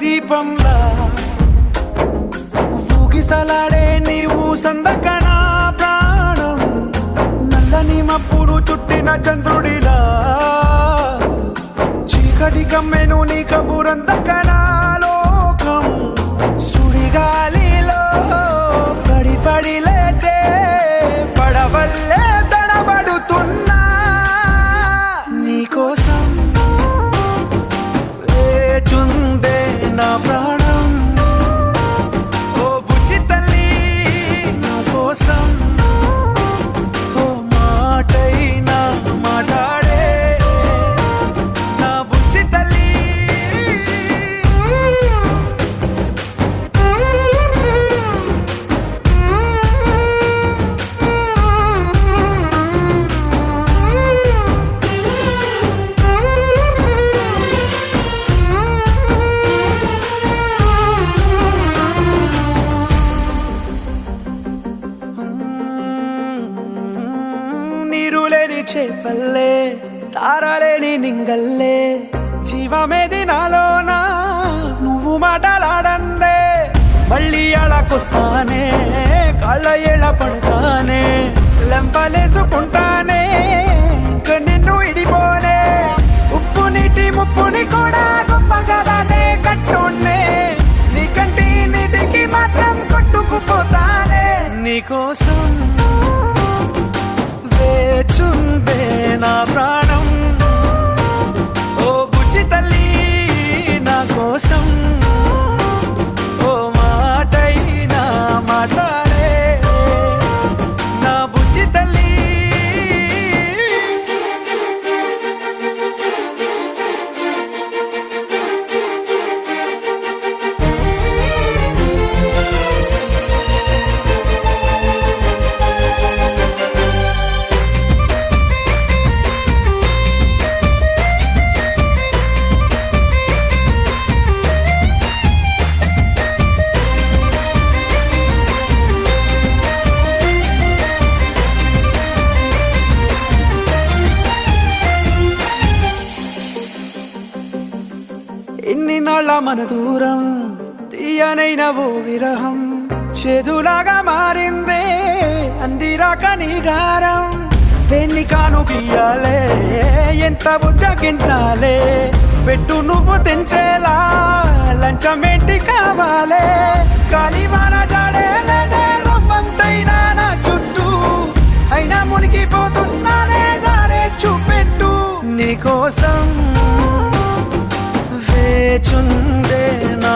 దీపంలా ఊగిసలాడే నీవు సందకనా ప్రాణం నల్లని మప్పుడు చుట్టిన చంద్రుడిలా చీకటి కమ్మెను నీ కబురందకనా లోకం సుడిగాలిలో పడి పడి లేచే పడవల్లే తడబడుతున్నా నీకోసం వేచుందే నా ప్రాణం ఓ బుజ్జి తల్లి నా కోసం ఓ మాటైనా మాట్లాడే నా బుజ్జి తల్లి నీరులేని చేపల్లే తారలేని నింగల్లే జీవమేది నాలోనా నువ్వు మాటలాడందే మళ్ళీ అళకొస్తానే కాళ్ళ ఏళ్ళ పడతానే లెంపలేసుకుంటానే ఇంక నిన్ను ఇడిపోనే ఉప్పు నీటి ముప్పుని కూడా గొప్పగా దాటే కట్టునే నీ కంటి నీటికి మాత్రం కొట్టుకుపోతానే నీకోసం వేచుందే నా ప్రాణం ఓ బుజ్జి తల్లి నా కోసం ఓ మాటైనా మాట్లాడే నా బుజ్జి తల్లి ఎన్ని నాళ్ళ మన దూరం తీయనైన ఓ విరహం చేదులాగా మారిందే అందిరాక నీ గారం దేన్ని కాను గీయాలే ఎంత బుజ్జగించాలే పెట్టు నువ్వు తెంచేలా లంచమేంటి కావాలే కాలివాన జాడేలేదే రవ్వంతైనా నా చుట్టూ అయినా మునిగిపోతున్నానే దారే చూపెట్టు నీకోసం వేచుందే నా